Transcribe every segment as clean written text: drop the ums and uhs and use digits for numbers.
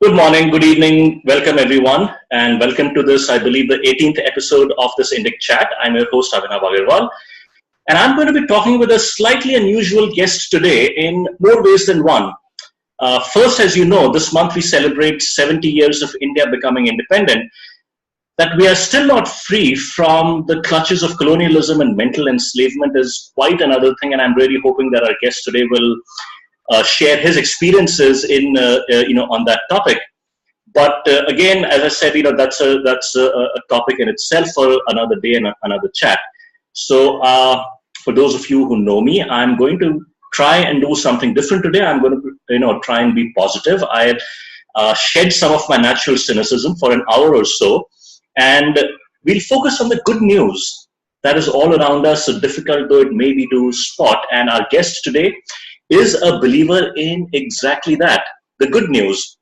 Good morning, good evening, welcome everyone, and welcome to this, I believe, the 18th episode of this Indic chat. I'm your host, Abhinav Agarwal, and I'm going to be talking with a slightly unusual guest today in more ways than one. First, as you know, this month we celebrate 70 years of India becoming independent, that we are still not free from the clutches of colonialism and mental enslavement is quite another thing, and I'm really hoping that our guest today will share his experiences in on that topic. But again, as I said, that's a topic in itself for another day and another chat. So for those of you who know me, I'm going to try and do something different today. I'm going to try and be positive. I shed some of my natural cynicism for an hour or so, and we'll focus on the good news that is all around us, so difficult though it may be to spot. And our guest today is a believer in exactly that, the good news.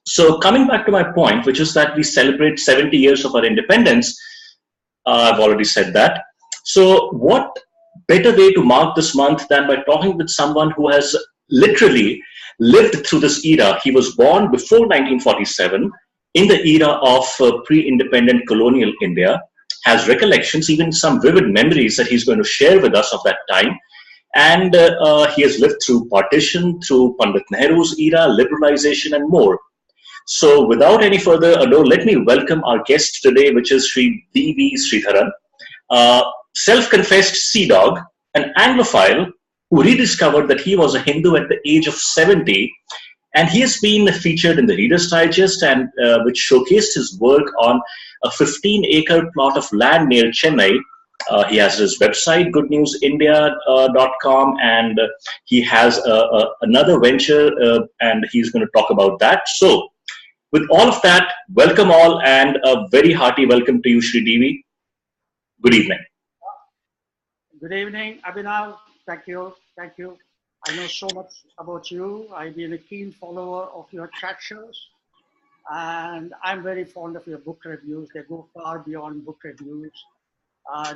So coming back to my point, which is that we celebrate 70 years of our independence, I've already said that. So what better way to mark this month than by talking with someone who has literally lived through this era. He was born before 1947 in the era of pre-independent colonial India, has recollections, even some vivid memories that he's going to share with us of that time. And he has lived through partition, through Pandit Nehru's era, liberalization, and more. So without any further ado, let me welcome our guest today, which is Sri D.V. Sridharan, self-confessed sea dog, an Anglophile who rediscovered that he was a Hindu at the age of 70. And he has been featured in the Reader's Digest, and which showcased his work on a 15-acre plot of land near Chennai. He has his website, goodnewsindia.com, and he has another venture, and he's going to talk about that. So, with all of that, welcome all, and a very hearty welcome to you, Sri Devi. Good evening. Good evening, Abhinav. Thank you. Thank you. I know so much about you. I've been a keen follower of your chat shows, and I'm very fond of your book reviews. They go far beyond book reviews.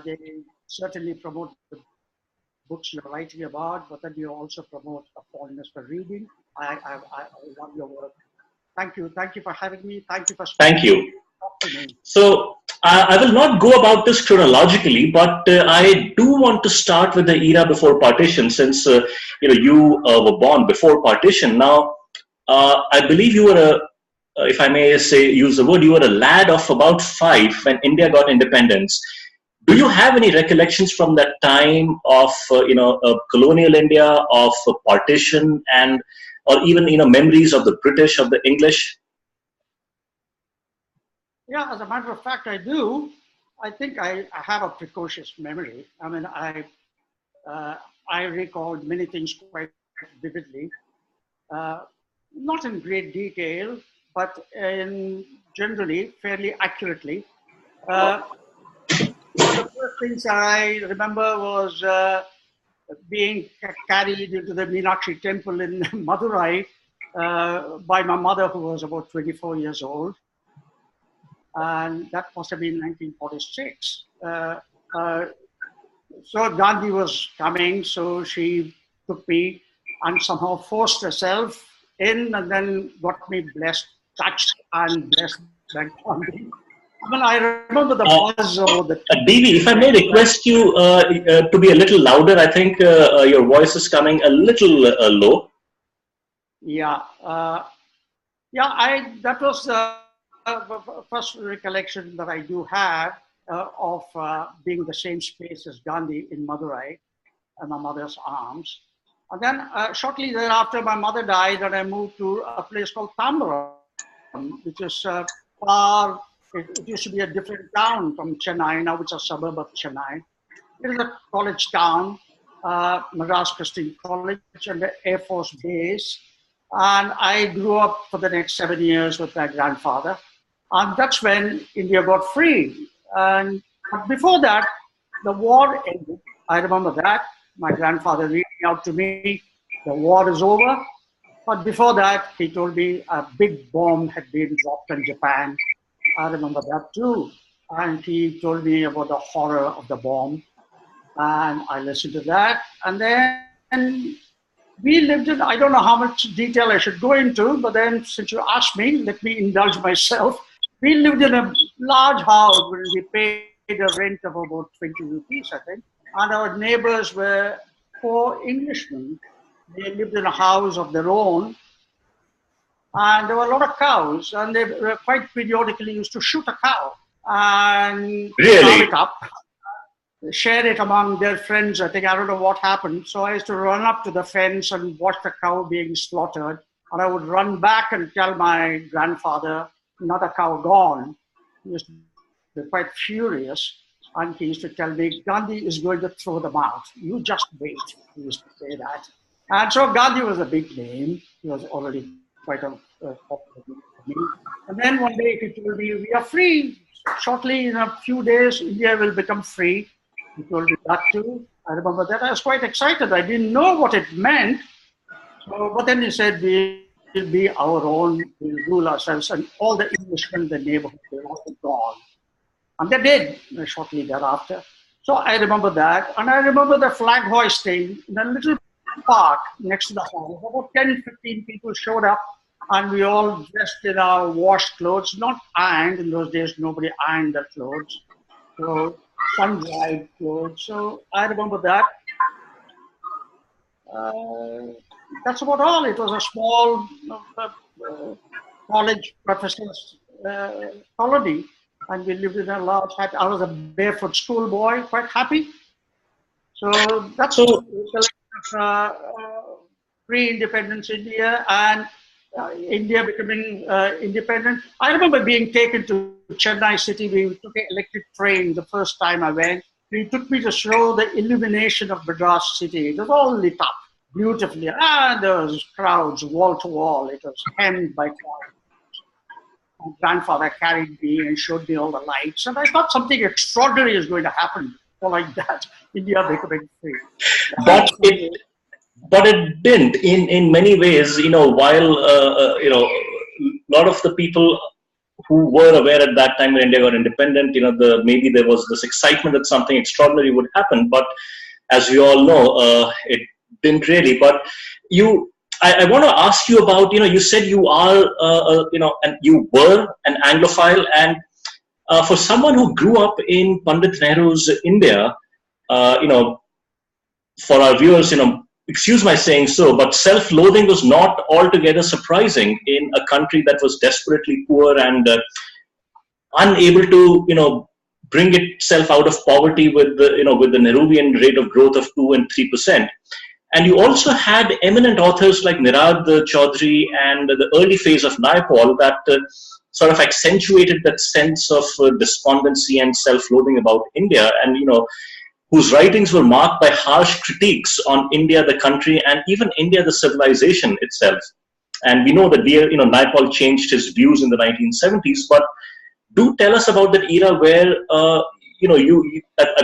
They certainly promote the books you're writing about, but then you also promote a fondness for reading. I love your work. Thank you. Thank you for having me. Thank you for speaking. Thank you. So I will not go about this chronologically, but I do want to start with the era before partition, since you were born before partition. Now, I believe you were if I may use the word, you were a lad of about 5 when India got independence. Do you have any recollections from that time of colonial India, of partition, and or even memories of the British, of the English? Yeah, as a matter of fact, I do. I think I have a precocious memory. I mean, I recalled many things quite vividly, not in great detail, but generally fairly accurately. One of the first things I remember was being carried into the Meenakshi temple in Madurai by my mother, who was about 24 years old. And that must have been 1946. So Gandhi was coming, so she took me and somehow forced herself in, and then got me blessed, touched and blessed by Gandhi. I mean, I remember the buzz of the... Devi, if I may request you to be a little louder, I think your voice is coming a little low. Yeah. That was the first recollection that I do have of being the same space as Gandhi in Madurai, in my mother's arms. And then shortly thereafter, my mother died, and I moved to a place called Tambaram, which is far... It used to be a different town from Chennai. Now it's a suburb of Chennai. It is a college town, Madras Christian College, and the Air Force Base. And I grew up for the next 7 years with my grandfather. And that's when India got free. And before that, the war ended. I remember that. My grandfather reading out to me, the war is over. But before that, he told me a big bomb had been dropped in Japan. I remember that too. And he told me about the horror of the bomb. And I listened to that. And then we lived in, I don't know how much detail I should go into, but then since you asked me, let me indulge myself. We lived in a large house where we paid a rent of about 20 rupees, I think. And our neighbors were four Englishmen. They lived in a house of their own. And there were a lot of cows, and they were quite periodically used to shoot a cow and carve Really? it up, share it among their friends. I think I don't know what happened. So I used to run up to the fence and watch the cow being slaughtered. And I would run back and tell my grandfather, another cow gone. He used to be quite furious. And he used to tell me, Gandhi is going to throw them out. You just wait. He used to say that. And so Gandhi was a big name. He was already quite a popular name for me. And then one day he told me, we are free. Shortly, in a few days, India will become free. He told me that too. I remember that. I was quite excited. I didn't know what it meant. So, but then he said, we'll be our own, we'll rule ourselves. And all the Englishmen in the neighborhood, they were all gone. And they did shortly thereafter. So I remember that. And I remember the flag hoisting in a little park next to the house. About 10, 15 people showed up. And we all dressed in our washed clothes, not ironed. In those days, nobody ironed their clothes. So sun-dried clothes. So I remember that. That's about all. It was a small college professor's colony, and we lived in a large hut. I was a barefoot schoolboy, quite happy. So that's So, pre-independence India and India becoming independent. I remember being taken to Chennai city. We took an electric train the first time I went. He took me to show the illumination of Madras city. It was all lit up beautifully. There was crowds wall to wall. It was hemmed by crowds. My grandfather carried me and showed me all the lights. And I thought something extraordinary is going to happen. So like that, India becoming free. but it didn't in many ways, while a lot of the people who were aware at that time when India got independent, maybe there was this excitement that something extraordinary would happen, but as we all know, it didn't really. But I want to ask you about, you said you are, and you were an Anglophile, and for someone who grew up in Pandit Nehru's India, for our viewers, excuse my saying so, but self-loathing was not altogether surprising in a country that was desperately poor and unable to, bring itself out of poverty with the Nehruvian rate of growth of 2 and 3%. And you also had eminent authors like Nirad Chaudhary and the early phase of Naipaul that sort of accentuated that sense of despondency and self-loathing about India, and whose writings were marked by harsh critiques on India, the country, and even India, the civilization itself. And we know that Naipaul changed his views in the 1970s. But do tell us about that era where I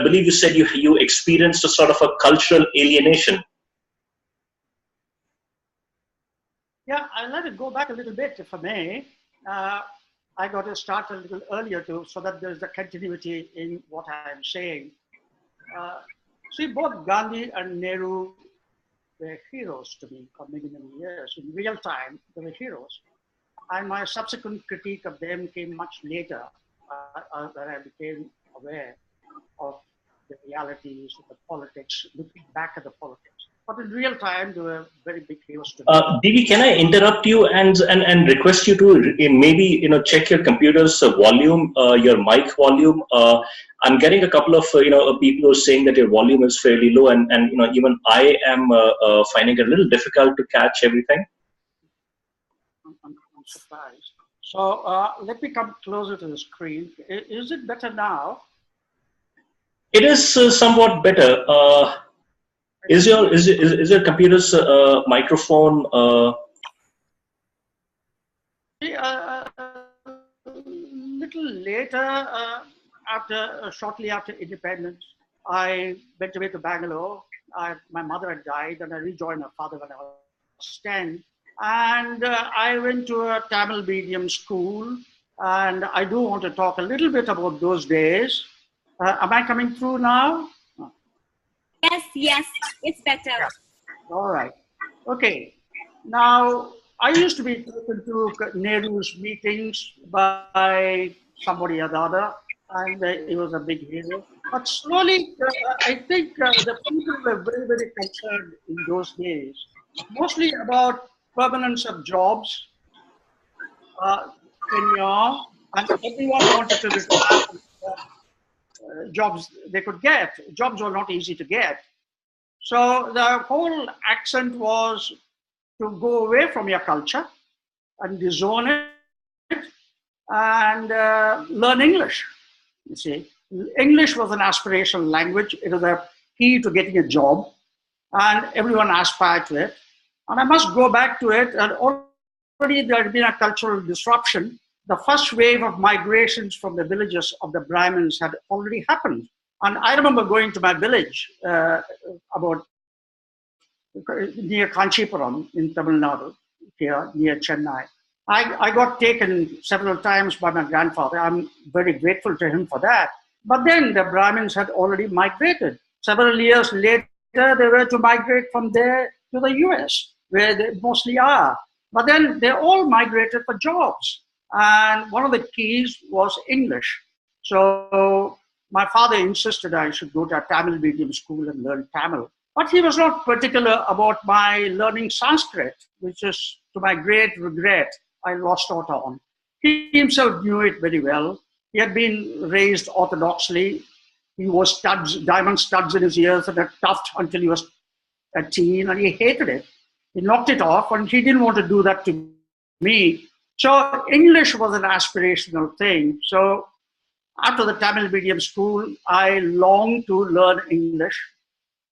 believe you said you experienced a sort of a cultural alienation. Yeah, I'll let it go back a little bit, if I may. I got to start a little earlier too, so that there's a continuity in what I'm saying. See, both Gandhi and Nehru were heroes to me for many, many years. In real time, they were heroes. And my subsequent critique of them came much later, when I became aware of the realities of the politics, looking back at the politics. But in real time, they were very big heroes to me. Divi, can I interrupt you and request you to maybe check your computer's volume, your mic volume? I'm getting a couple of people who are saying that your volume is fairly low, and even I am finding it a little difficult to catch everything. I'm surprised. So let me come closer to the screen. Is it better now? It is somewhat better. Is your computer's microphone? Little later, shortly after independence, I went away to Bangalore. My mother had died, and I rejoined my father when I was 10. And I went to a Tamil medium school, and I do want to talk a little bit about those days. Am I coming through now? Yes, it's better. Yes. All right. Okay. Now, I used to be taken to Nehru's meetings by somebody or the other, and he was a big hero. But slowly, I think the people were very, very concerned in those days, mostly about permanence of jobs, tenure, and everyone wanted to retire from jobs they could get. Jobs were not easy to get. So the whole accent was to go away from your culture and disown it and learn English. You see, English was an aspirational language. It was a key to getting a job, and everyone aspired to it. And I must go back to it. And already there had been a cultural disruption. The first wave of migrations from the villages of the Brahmins had already happened. And I remember going to my village about near Kanchipuram in Tamil Nadu, here near Chennai. I got taken several times by my grandfather. I'm very grateful to him for that. But then the Brahmins had already migrated. Several years later, they were to migrate from there to the US, where they mostly are. But then they all migrated for jobs. And one of the keys was English. So my father insisted I should go to a Tamil medium school and learn Tamil. But he was not particular about my learning Sanskrit, which is, to my great regret, I lost out on. He himself knew it very well. He had been raised orthodoxly. He wore studs, diamond studs in his ears and a tuft until he was a teen, and he hated it. He knocked it off, and he didn't want to do that to me. So English was an aspirational thing. So after the Tamil medium school, I longed to learn English,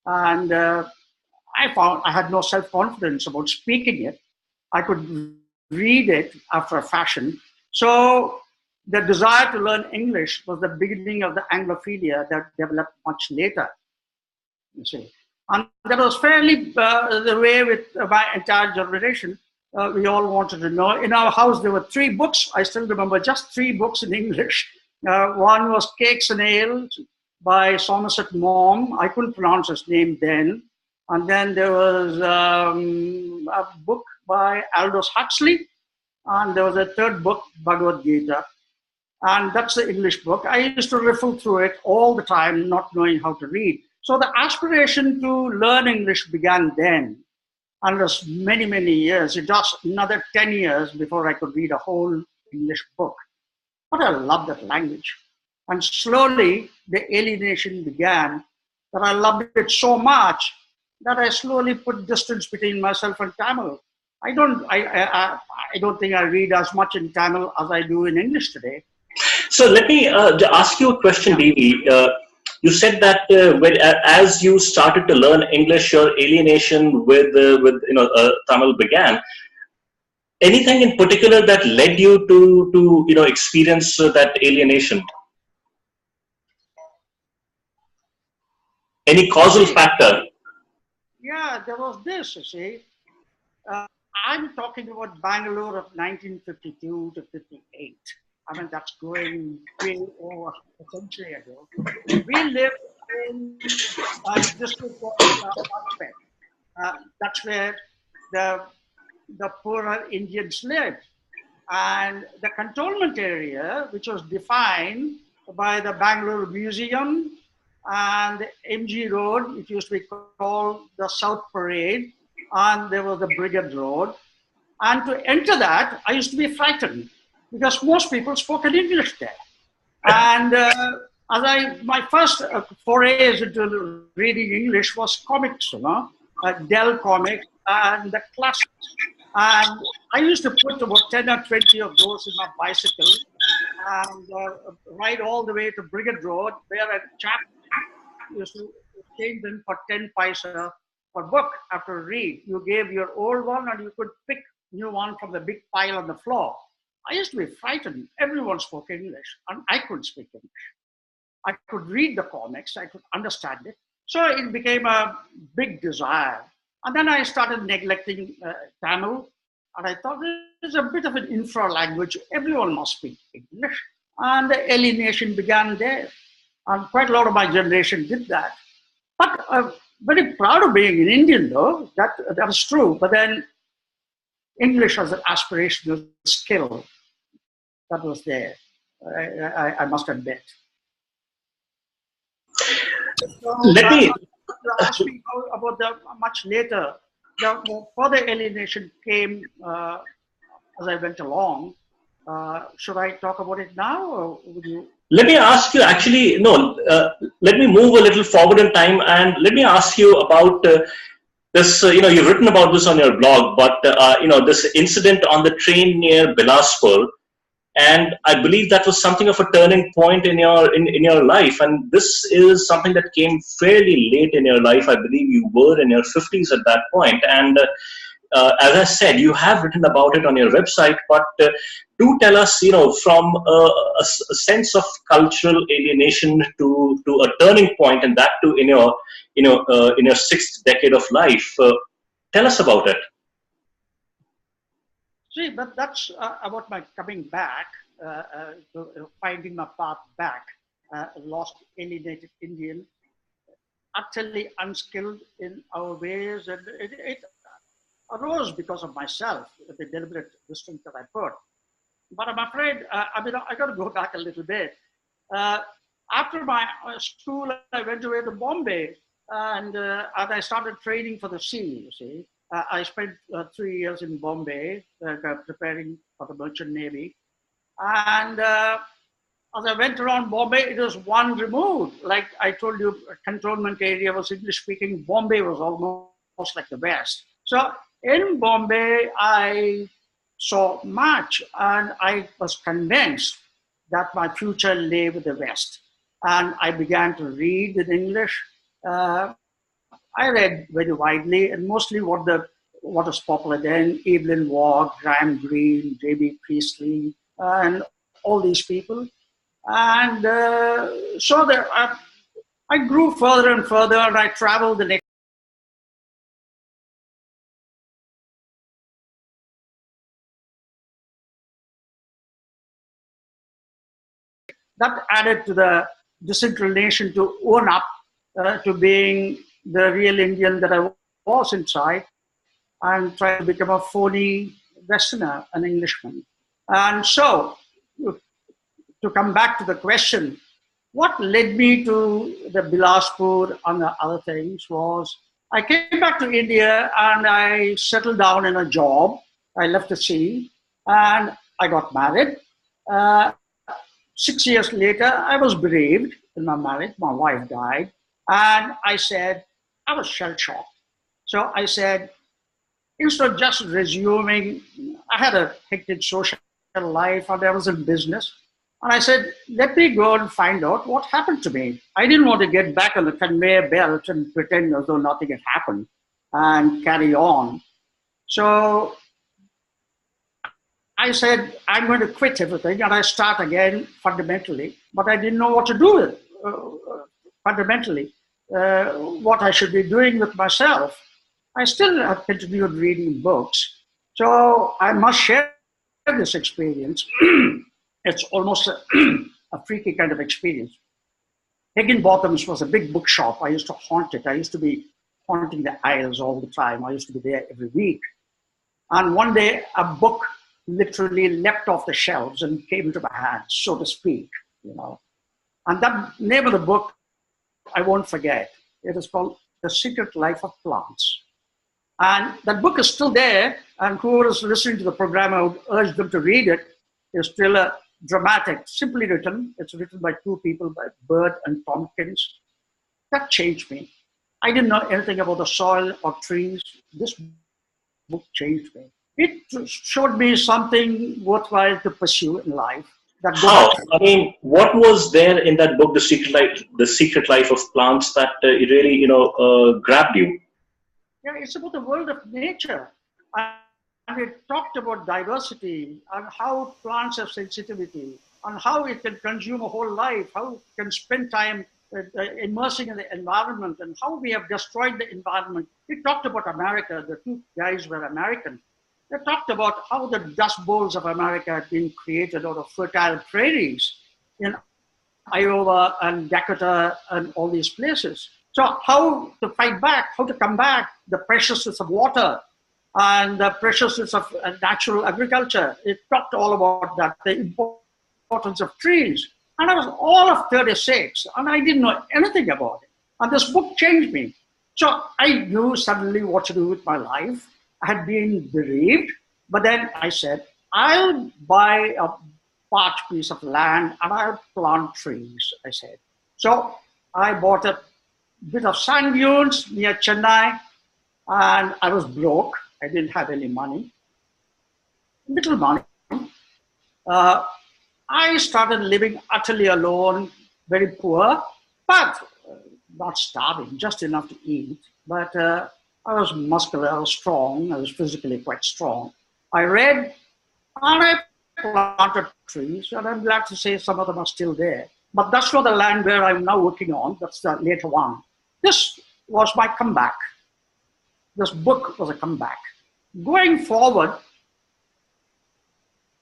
and I found I had no self-confidence about speaking it. I could read it after a fashion. So the desire to learn English was the beginning of the Anglophilia that developed much later, you see. And that was fairly the way with my entire generation. We all wanted to know. In our house, there were 3 books. I still remember just 3 books in English. One was Cakes and Ale by Somerset Maugham. I couldn't pronounce his name then. And then there was a book by Aldous Huxley. And there was a 3rd book, Bhagavad Gita. And that's the English book. I used to riffle through it all the time, not knowing how to read. So the aspiration to learn English began then. And it was many, many years. It just another 10 years before I could read a whole English book. But I loved that language. And slowly, the alienation began that I loved it so much that I slowly put distance between myself and Tamil. I don't think I read as much in Tamil as I do in English today. So let me ask you a question, Devi. You said that as you started to learn English, your alienation with Tamil began. Anything in particular that led you to experience that alienation? Any causal factor? Yeah, there was this, you see. I'm talking about Bangalore of 1952 to 58. I mean, that's going way over a century ago. We lived in a district called Agarwal. That's where the poorer Indians lived. And the cantonment area, which was defined by the Bangalore Museum and the MG Road, it used to be called the South Parade, and there was the Brigade Road. And to enter that, I used to be frightened because most people spoke in English there. And my first forays into reading English was comics, Dell comics and the classics. And I used to put about 10 or 20 of those in my bicycle and ride all the way to Brigade Road, where a chap used to change them for 10 paisa per book after a read. You gave your old one and you could pick new one from the big pile on the floor. I used to be frightened. Everyone spoke English and I couldn't speak English. I could read the comics, I could understand it. So it became a big desire. And then I started neglecting Tamil, and I thought it's a bit of an infra language. Everyone must speak English. And the alienation began there. And quite a lot of my generation did that. But very proud of being an Indian, though. That is true. But then English as an aspirational skill that was there. I must admit. So, Let me. you asked me about the much later. The further alienation came as I went along. Should I talk about it now, or would you? Let me ask you. Actually, no. Let me move a little forward in time, and let me ask you about this. You've written about this on your blog, but this incident on the train near Bilaspur, and I believe that was something of a turning point in your life. And this is something that came fairly late in your life. I believe you were in your 50s at that point, and as I said, you have written about it on your website, but do tell us, from a sense of cultural alienation to a turning point, and that too in your sixth decade of life. Tell us about it. See, but that's about my coming back, finding my path back, lost, alienated Indian, utterly unskilled in our ways, and it arose because of myself, the deliberate distance that I put. But I'm afraid, I got to go back a little bit. After my school, I went away to Bombay, and I started training for the sea, you see. I spent 3 years in Bombay, preparing for the Merchant Navy. And as I went around Bombay, it was one removed. Like I told you, cantonment area was English speaking. Bombay was almost like the West. So in Bombay, I saw much, and I was convinced that my future lay with the West. And I began to read in English. I read very widely, and mostly what was popular then: Evelyn Waugh, Graham Greene, J.B. Priestley, and all these people. And so there, I grew further and further, and I traveled the next. That added to the disinclination to own up to being the real Indian that I was inside, and try to become a phony Westerner, an Englishman. And so, to come back to the question, what led me to the Bilaspur and the other things was I came back to India and I settled down in a job. I left the sea and I got married. 6 years later, I was bereaved in my marriage. My wife died. And I said, I was shell shocked. So I said, instead of just resuming, I had a hectic social life and I was in business. And I said, let me go and find out what happened to me. I didn't want to get back on the conveyor belt and pretend as though nothing had happened and carry on. So I said, I'm going to quit everything and I start again fundamentally. But I didn't know what to do with fundamentally, what I should be doing with myself. I still have continued reading books. So I must share this experience. It's almost a freaky kind of experience. Higginbotham's was a big bookshop. I used to haunt it. I used to be haunting the aisles all the time. I used to be there every week. And one day, a book literally leapt off the shelves and came into my hands, so to speak. And that name of the book, I won't forget. It is called The Secret Life of Plants. And that book is still there, and whoever is listening to the program, I would urge them to read it. It's still a dramatic, simply written. It's written by two people, by Bird and Tompkins. That changed me. I didn't know anything about the soil or trees. This book changed me. It showed me something worthwhile to pursue in life. How? I mean, what was there in that book, The Secret Life of Plants, that it really, grabbed you? Yeah, it's about the world of nature. And it talked about diversity and how plants have sensitivity and how it can consume a whole life, how it can spend time immersing in the environment and how we have destroyed the environment. It talked about America. The two guys were American. They talked about how the dust bowls of America had been created out of fertile prairies in Iowa and Dakota and all these places. So how to fight back, how to combat the preciousness of water and the preciousness of natural agriculture. It talked all about that, the importance of trees. And I was all of 36, and I didn't know anything about it. And this book changed me. So I knew suddenly what to do with my life. I had been bereaved, but then I said, I'll buy a parched piece of land and I'll plant trees, I said. So I bought a bit of sand dunes near Chennai, and I was broke. I didn't have any money, little money. I started living utterly alone, very poor, but not starving, just enough to eat. But I was muscular, I was strong, I was physically quite strong. I read and I planted trees, and I'm glad to say some of them are still there. But that's not the land where I'm now working on, that's the later one. This was my comeback. This book was a comeback. Going forward,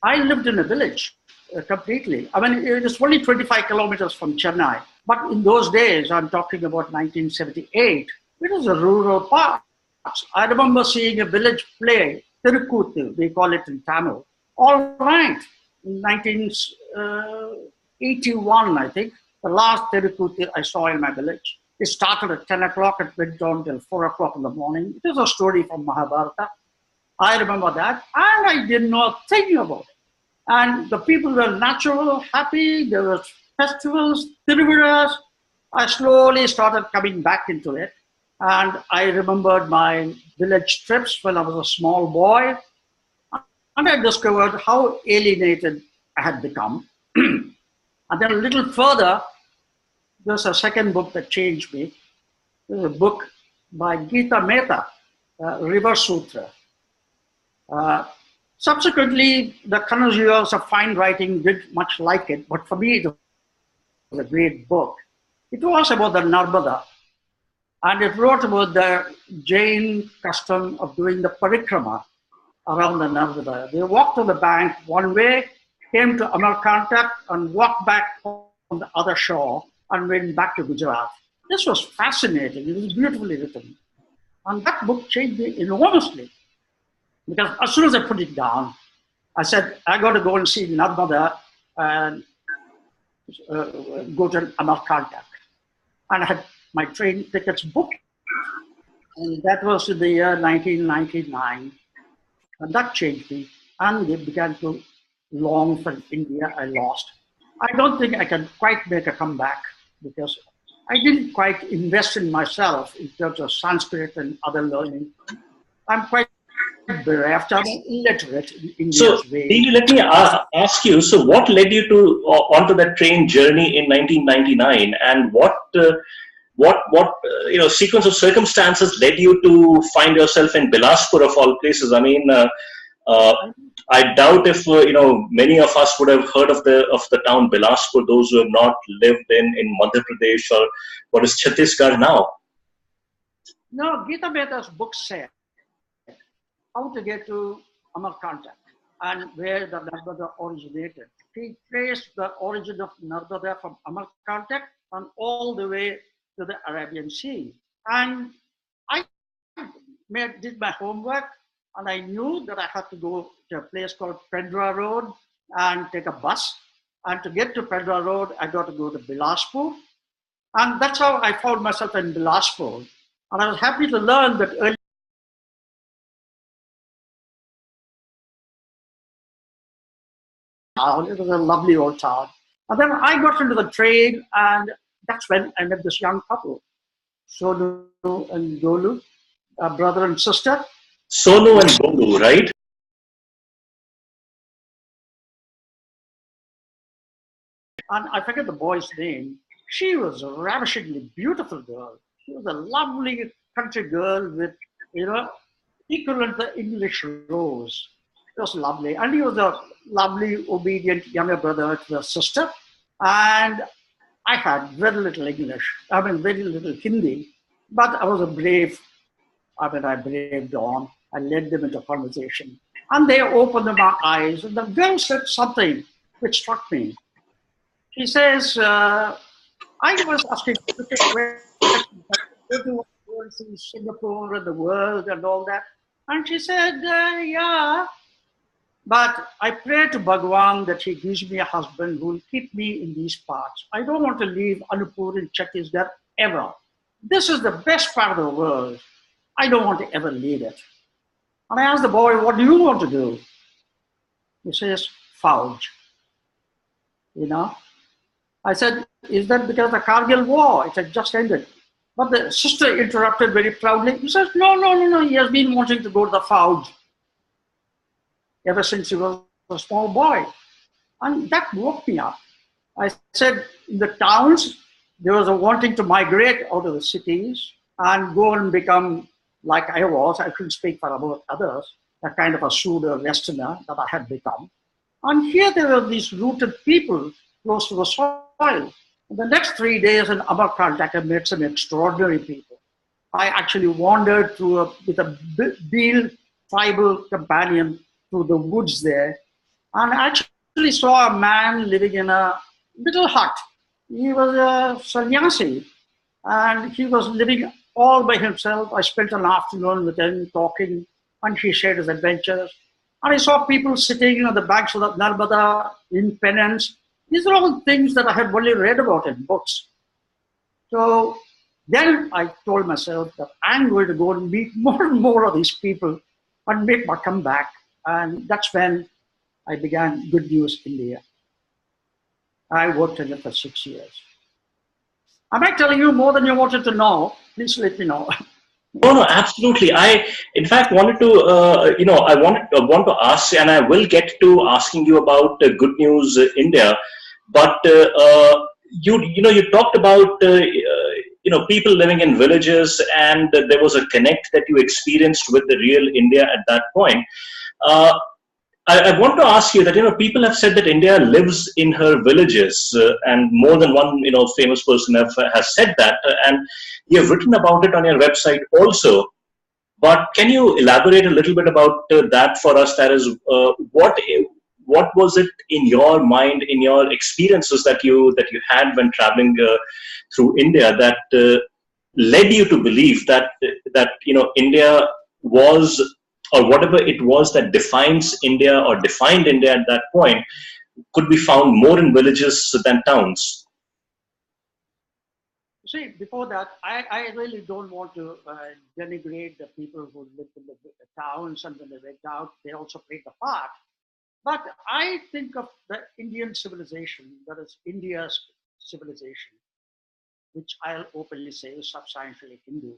I lived in a village completely. I mean, it is only 25 kilometers from Chennai. But in those days, I'm talking about 1978, it was a rural part. I remember seeing a village play, Tirukuthu, they call it in Tamil, all night. In 1981, I think, the last Tirukuthu I saw in my village. It started at 10 o'clock and went on till 4 o'clock in the morning. It is a story from Mahabharata. I remember that, and I did not think about it. And the people were natural, happy, there were festivals, Tiruviras. I slowly started coming back into it. And I remembered my village trips when I was a small boy. And I discovered how alienated I had become. And then a little further, there's a second book that changed me. There's a book by Gita Mehta, River Sutra. Subsequently, the connoisseurs of fine writing did much like it, but for me, it was a great book. It was about the Narmada, and it wrote about the Jain custom of doing the parikrama around the Narmada. They walked on the bank one way, came to Amarkantak, and walked back on the other shore and went back to Gujarat. This was fascinating. It was beautifully written. And that book changed me enormously. Because as soon as I put it down, I said, I got to go and see Narmada and go to Amarkantak. And I had my train tickets booked. And that was in the year 1999. And that changed me. And they began to long for India. I lost. I don't think I can quite make a comeback because I didn't quite invest in myself in terms of Sanskrit and other learning. I'm quite bereft. I'm illiterate in India's So, way. Devi, let me ask you, so what led you to onto that train journey in 1999, and what sequence of circumstances led you to find yourself in Bilaspur of all places? I mean, I doubt if many of us would have heard of the town Bilaspur, those who have not lived in Madhya Pradesh or what is Chhattisgarh now. No, Gita Mehta's book said how to get to Amarkantak and where the Narmada originated. He traced the origin of Narmada from Amarkantak and all the way to the Arabian Sea. And I did my homework, and I knew that I had to go to a place called Pendra Road and take a bus. And to get to Pendra Road, I got to go to Bilaspur. And that's how I found myself in Bilaspur. And I was happy to learn that early town. It was a lovely old town. And then I got into the train, and that's when I met this young couple, Sonu and Dolu, a brother and sister. Sonu and Bolu, right? And I forget the boy's name. She was a ravishingly beautiful girl. She was a lovely country girl with, equivalent to English rose. It was lovely. And he was a lovely, obedient younger brother to the sister. And I had very little English. I mean, very little Hindi. But I was a brave. I braved on. I led them into conversation. And they opened my eyes. And the girl said something which struck me. She says, I was asking everyone wants to see Singapore and the world and all that. And she said, yeah, but I pray to Bhagwan that he gives me a husband who will keep me in these parts. I don't want to leave Anuppur in Chhattisgarh ever. This is the best part of the world. I don't want to ever leave it. And I asked the boy, what do you want to do? He says, Fauj. You know? I said, is that because of the Kargil war? It had just ended. But the sister interrupted very proudly. He says, no. He has been wanting to go to the Fauj ever since he was a small boy. And that woke me up. I said, in the towns, there was a wanting to migrate out of the cities and go and become like I was. I couldn't speak for about others, a kind of a pseudo Westerner that I had become. And here there were these rooted people close to the soil. And the next 3 days in Amarkantak, I met some extraordinary people. I actually wandered through with a Beal tribal companion through the woods there, and I actually saw a man living in a little hut. He was a sannyasi, and he was living all by himself. I spent an afternoon with him talking, and he shared his adventures. And I saw people sitting on the banks of the Narmada in penance. These are all things that I had only read about in books. So then I told myself that I'm going to go and meet more and more of these people and make my comeback. And that's when I began Good News India. I worked in it for 6 years. Am I telling you more than you wanted to know? Please let me know. No, absolutely. I, in fact, wanted to, want to ask, and I will get to asking you about Good News India. But you talked about people living in villages, and there was a connect that you experienced with the real India at that point. I want to ask you that people have said that India lives in her villages, and more than one famous person has said that, and you have written about it on your website also. But can you elaborate a little bit about that for us? That is, what was it in your mind, in your experiences that you had when traveling through India that led you to believe that India was, or whatever it was that defines India or defined India at that point, could be found more in villages than towns? See, before that, I really don't want to denigrate the people who live in the towns, and when they went out, they also played the part. But I think of the Indian civilization, that is India's civilization, which I'll openly say is substantially Hindu,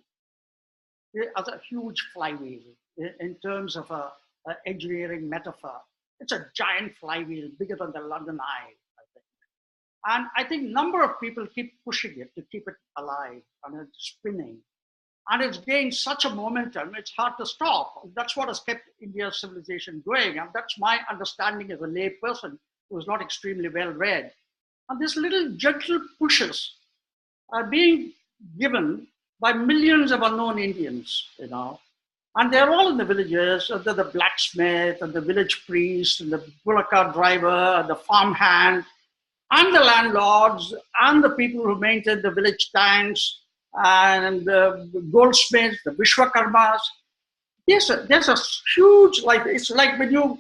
as a huge flywheel in terms of a engineering metaphor. It's a giant flywheel, bigger than the London Eye, I think. And I think a number of people keep pushing it to keep it alive, and it's spinning. And it's gained such a momentum, it's hard to stop. That's what has kept India's civilization going. And that's my understanding as a lay person who is not extremely well read. And these little gentle pushes are being given by millions of unknown Indians, And they're all in the villages, the blacksmith and the village priest and the bullock cart driver, the farmhand, and the landlords, and the people who maintain the village tanks, and the goldsmiths, the Vishwakarmas. There's a huge, it's like when you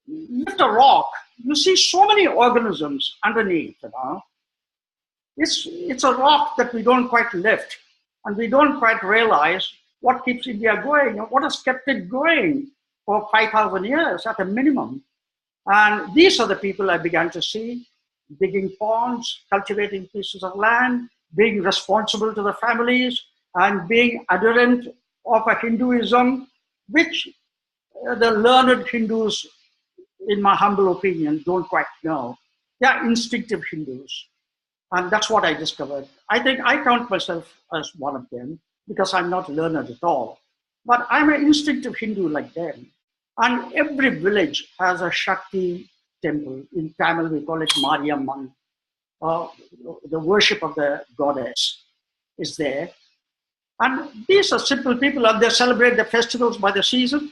lift a rock, you see so many organisms underneath, It's a rock that we don't quite lift, and we don't quite realize what keeps India going, and what has kept it going for 5,000 years at a minimum. And these are the people I began to see, digging ponds, cultivating pieces of land, being responsible to the families, and being adherent of a Hinduism, which the learned Hindus, in my humble opinion, don't quite know. They are instinctive Hindus. And that's what I discovered. I think I count myself as one of them because I'm not learned at all. But I'm an instinctive Hindu like them. And every village has a Shakti temple. In Tamil, we call it Mariamman. The worship of the goddess is there. And these are simple people, and they celebrate the festivals by the season.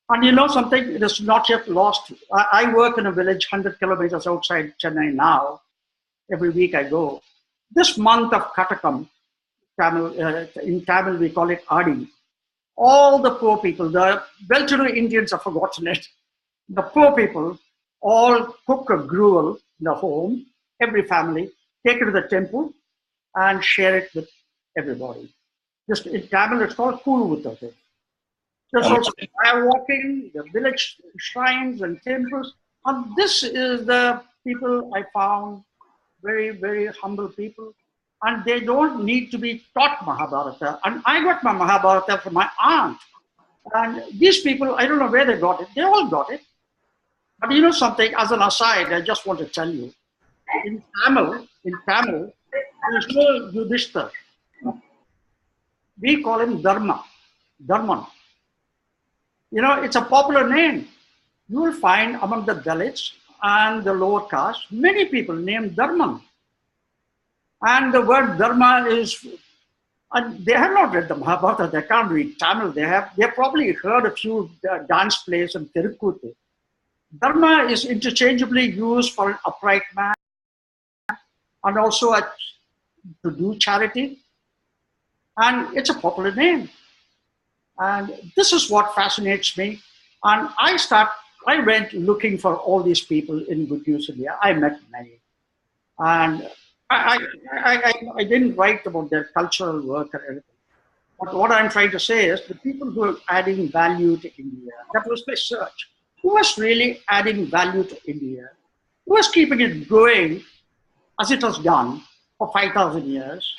And you know something, it is not yet lost. I work in a village 100 kilometers outside Chennai now. Every week I go. This month of Katakam, in Tamil we call it Adi. All the poor people, the well-to-do Indians have forgotten it. The poor people all cook a gruel in the home, every family, take it to the temple and share it with everybody. Just in Tamil, it's called Kulu Vittatu. There's also fire walking, the village shrines and temples. And this is the people I found very, very humble people. And they don't need to be taught Mahabharata. And I got my Mahabharata from my aunt. And these people, I don't know where they got it. They all got it. But you know something, as an aside, I just want to tell you. In Tamil, there's no Yudhishthir. We call him Dharman. You know, it's a popular name. You will find among the Dalits and the lower caste, many people named Dharman. And the word Dharma is, and they have not read the Mahabharata, they can't read Tamil, they probably heard a few dance plays in Tirukkutu. Dharma is interchangeably used for an upright man and also to do charity. And it's a popular name. And this is what fascinates me. And I went looking for all these people in Good News India. I met many. And I didn't write about their cultural work or anything. But what I'm trying to say is the people who are adding value to India, that was my search. Who was really adding value to India? Who was keeping it going as it was done for 5,000 years?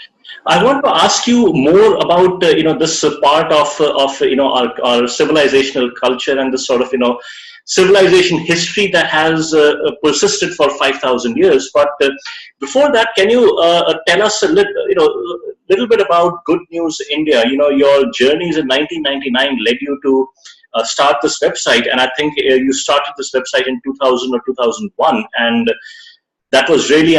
I want to ask you more about this part of our civilizational culture and this sort of civilization history that has persisted for 5,000 years. But before that, can you tell us a little bit about Good News India? Your journeys in 1999 led you to start this website, and I think you started this website in 2000 or 2001, and that was really,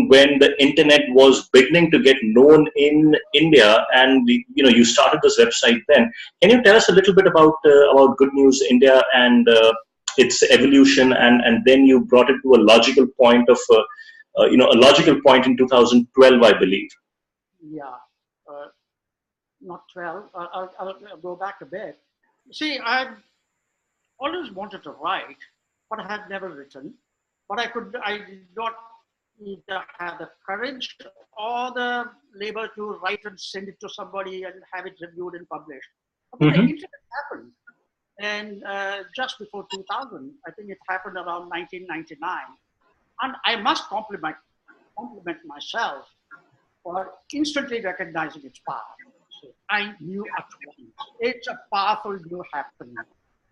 when the internet was beginning to get known in India, and you started this website then. Can you tell us a little bit about Good News India and its evolution, and then you brought it to a logical point of in 2012, I believe. Yeah, not 12. I'll go back a bit. See, I always wanted to write, but I had never written. But I did not either have the courage or the labor to write and send it to somebody and have it reviewed and published. But the internet happened. And just before 2000, I think it happened around 1999. And I must compliment myself for instantly recognizing its power. So I knew at once. It's a powerful new happening.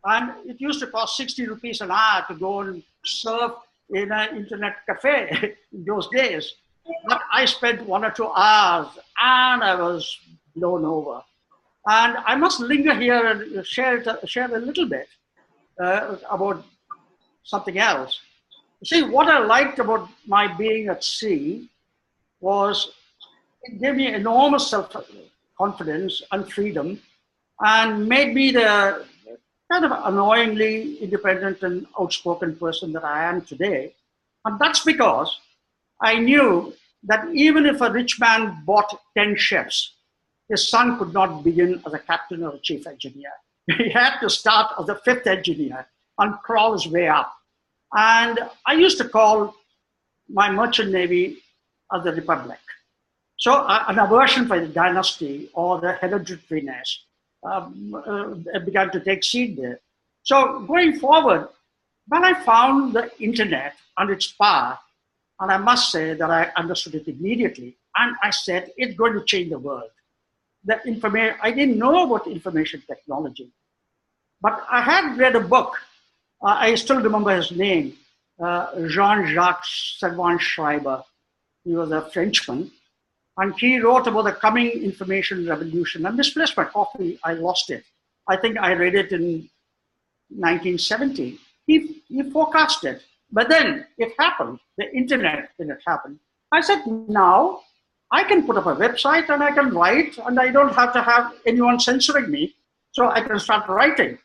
And it used to cost 60 rupees an hour to go and surf in an internet cafe in those days. But I spent 1 or 2 hours and I was blown over. And I must linger here and share a little bit about something else. See, what I liked about my being at sea was it gave me enormous self-confidence and freedom and made me the kind of annoyingly independent and outspoken person that I am today. And that's because I knew that even if a rich man bought 10 ships, his son could not begin as a captain or a chief engineer. He had to start as a 5th engineer and crawl his way up. And I used to call my merchant navy as the Republic. So an aversion for the dynasty or the hereditariness began to take seed there. So going forward, when I found the internet and its power, and I must say that I understood it immediately, and I said, it's going to change the world. I didn't know about information technology, but I had read a book. I still remember his name, Jean-Jacques Servan-Schreiber. He was a Frenchman, and he wrote about the coming information revolution. I misplaced my copy. I lost it. I think I read it in 1970. He forecasted, but then it happened. The internet, when it happened, I said, now I can put up a website and I can write, and I don't have to have anyone censoring me, so I can start writing.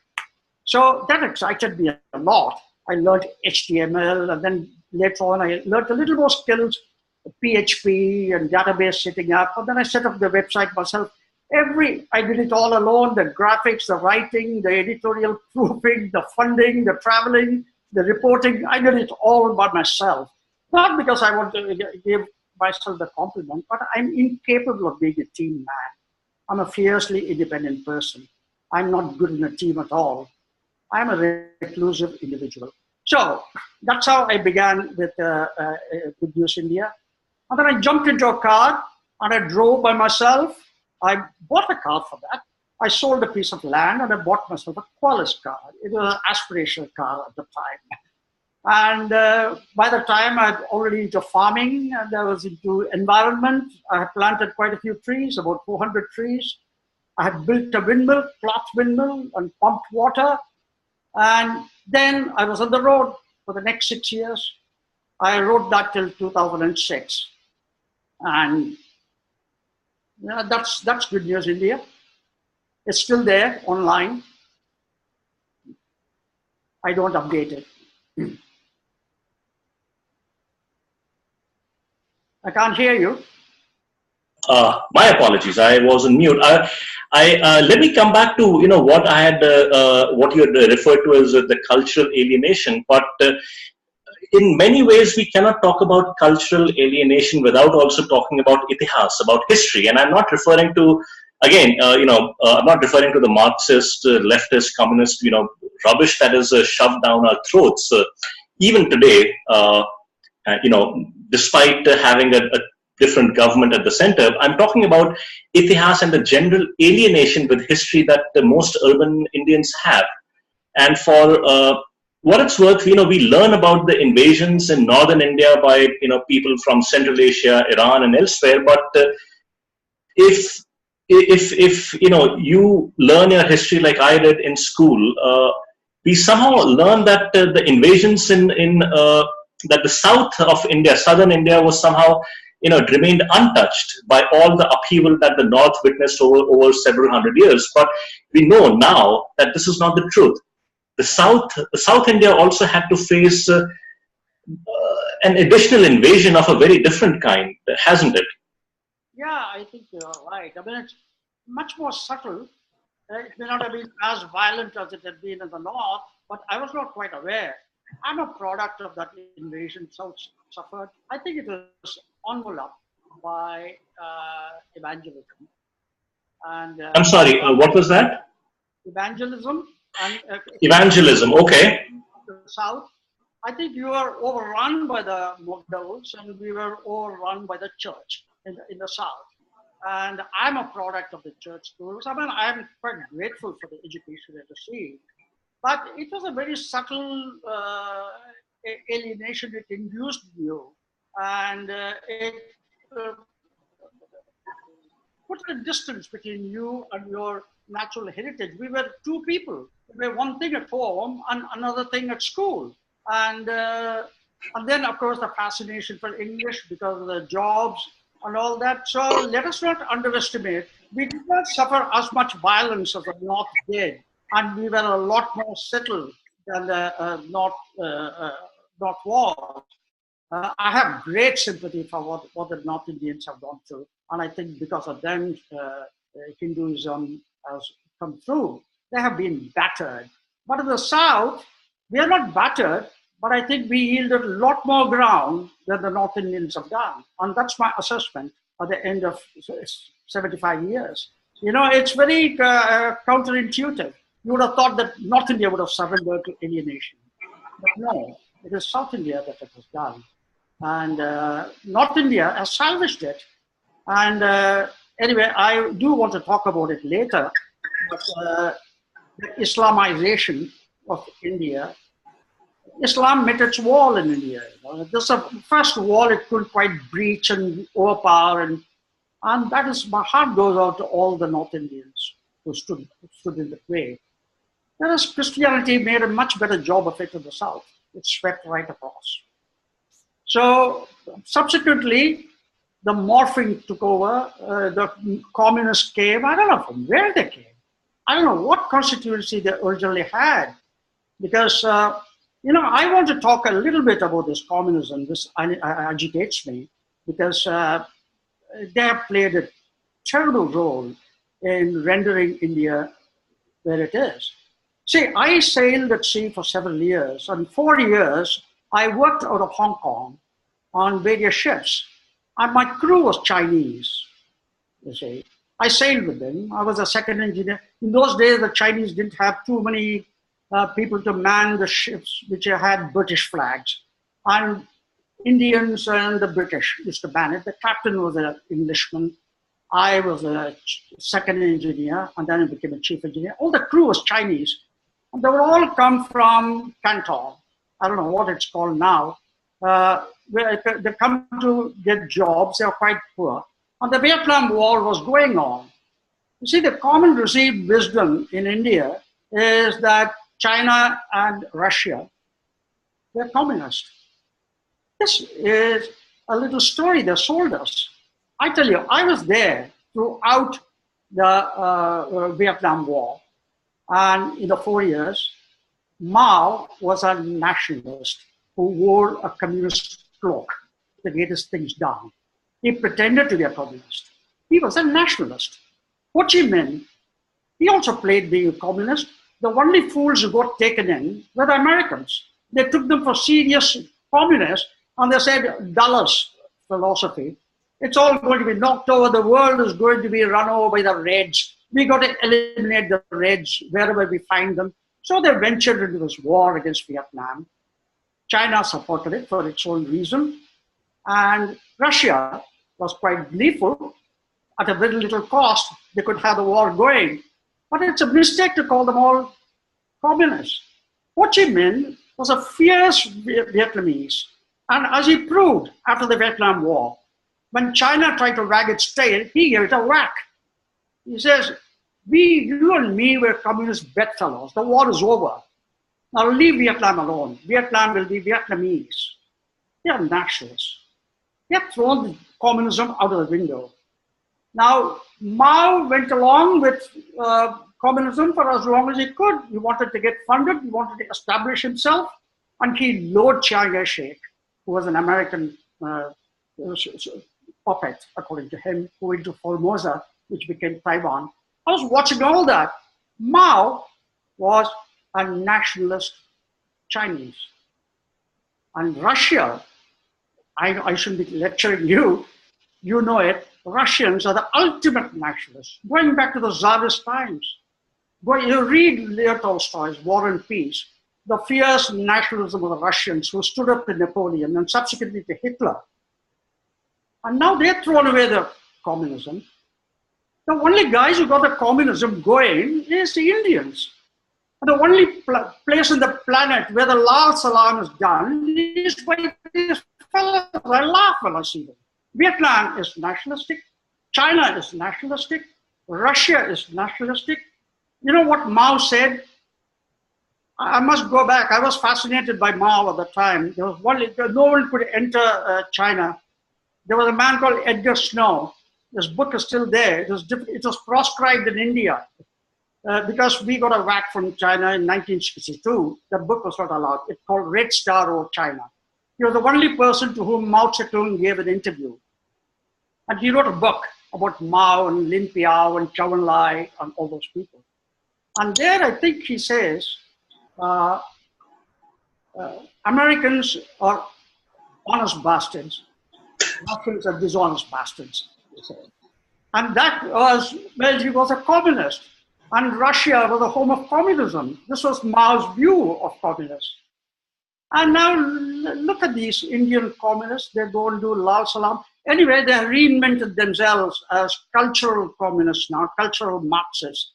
So that excited me a lot. I learned HTML, and then later on I learned a little more skills PHP and database setting up. And then I set up the website myself. I did it all alone, the graphics, the writing, the editorial proofing, the funding, the traveling, the reporting. I did it all by myself. Not because I want to give myself the compliment, but I'm incapable of being a team man. I'm a fiercely independent person. I'm not good in a team at all. I'm a reclusive individual. So that's how I began with Good News India. And then I jumped into a car and I drove by myself. I bought a car for that. I sold a piece of land and I bought myself a Qualis car. It was an aspirational car at the time. And by the time I was already into farming and I was into environment, I had planted quite a few trees, about 400 trees. I had built a windmill, cloth windmill, and pumped water. And then I was on the road for the next 6 years. I wrote that till 2006. And that's Good News India. It's still there online. I don't update it. I can't hear you. My apologies. I was on mute. Let me come back to what I had, what you had referred to as the cultural alienation. But in many ways, we cannot talk about cultural alienation without also talking about itihas, about history. And I'm not referring to, again, I'm not referring to the Marxist, leftist, communist, rubbish that is shoved down our throats. Even today, despite having a different government at the center, I'm talking about itihas and the general alienation with history that most urban Indians have. And for what it's worth, we learn about the invasions in northern India by people from Central Asia, Iran, and elsewhere. But if you learn your history like I did in school, we somehow learn that the invasions that the south of India, southern India, was somehow it remained untouched by all the upheaval that the north witnessed over several hundred years. But we know now that this is not the truth. The South India also had to face an additional invasion of a very different kind, hasn't it? Yeah, I think you're right. I mean, it's much more subtle. It may not have been as violent as it had been in the north, but I was not quite aware. I'm a product of that invasion South suffered. I think it was enveloped by evangelism. And I'm sorry, what was that? Evangelism. And, evangelism, okay. The South. I think you were overrun by the Mughals and we were overrun by the church in the South. And I'm a product of the church schools. I mean, I'm quite grateful for the education I received. But it was a very subtle alienation. It induced you. And it put a distance between you and your natural heritage. We were two people. We were one thing at home and another thing at school. And then, of course, the fascination for English because of the jobs and all that. So let us not underestimate. We did not suffer as much violence as the North did. And we were a lot more settled than the North was. I have great sympathy for what the North Indians have gone through. And I think because of them, Hinduism has come through. They have been battered. But in the South, we are not battered, but I think we yielded a lot more ground than the North Indians have done. And that's my assessment at the end of 75 years. It's very counterintuitive. You would have thought that North India would have surrendered to alienation. But no, it is South India that it has done. And North India has salvaged it. And anyway, I do want to talk about it later. But the Islamization of India, Islam met its wall in India. This is the first wall it couldn't quite breach and overpower. And that is, my heart goes out to all the North Indians who stood in the way. Whereas Christianity made a much better job of it in the South. It swept right across. So subsequently, the morphing took over. The communists came. I don't know from where they came. I don't know what constituency they originally had. Because, I want to talk a little bit about this communism. This agitates me. because they have played a terrible role in rendering India where it is. See, I sailed at sea for several years, and 4 years I worked out of Hong Kong on various ships, and my crew was Chinese. You see, I sailed with them. I was a second engineer. In those days, the Chinese didn't have too many people to man the ships which had British flags, and Indians and the British used to man it. The captain was an Englishman. I was a second engineer, and then I became a chief engineer. All the crew was Chinese, and they were all come from Canton. I don't know what it's called now. They come to get jobs. They are quite poor. And the Vietnam War was going on. You see, the common received wisdom in India is that China and Russia, they're communist. This is a little story they sold us. I tell you, I was there throughout the Vietnam War. And in the 4 years, Mao was a nationalist who wore a communist cloak to get his things done. He pretended to be a communist. He was a nationalist. Ho Chi Minh, he also played being a communist. The only fools who got taken in were the Americans. They took them for serious communists, and they said, Dulles philosophy, it's all going to be knocked over. The world is going to be run over by the Reds. We got to eliminate the Reds wherever we find them. So they ventured into this war against Vietnam. China supported it for its own reason. And Russia was quite gleeful. At a very little cost, they could have the war going. But it's a mistake to call them all communists. Ho Chi Minh was a fierce Vietnamese. And as he proved after the Vietnam War, when China tried to wag its tail, he gave it a whack. He says, you and me were communist bedfellows. The war is over. Now leave Vietnam alone. Vietnam will be Vietnamese. They are nationalists. They have thrown communism out of the window. Now, Mao went along with communism for as long as he could. He wanted to get funded. He wanted to establish himself. And he lured Chiang Kai-shek, who was an American puppet, according to him, who went to Formosa, which became Taiwan. I was watching all that. Mao was a nationalist Chinese. And Russia, I shouldn't be lecturing you, you know it, Russians are the ultimate nationalists, going back to the Tsarist times. You read Leo Tolstoy's War and Peace, the fierce nationalism of the Russians who stood up to Napoleon and subsequently to Hitler. And now they've thrown away the communism. The only guys who got the communism going is the Indians. And the only place on the planet where the Lal Salam is done is by these fellows. I laugh when I see them. Vietnam is nationalistic. China is nationalistic. Russia is nationalistic. You know what Mao said? I must go back. I was fascinated by Mao at the time. No one could enter China. There was a man called Edgar Snow. This book is still there. It was proscribed in India because we got a whack from China in 1962. The book was not allowed. It's called Red Star over China. He was the only person to whom Mao Zedong gave an interview. And he wrote a book about Mao and Lin Piao and Zhou Enlai and all those people. And there I think he says, Americans are honest bastards. Russians are dishonest bastards. And that was, well, he was a communist. And Russia was the home of communism. This was Mao's view of communists. And now look at these Indian communists. They go and do Lal Salam. Anyway, they reinvented themselves as cultural communists now, cultural Marxists.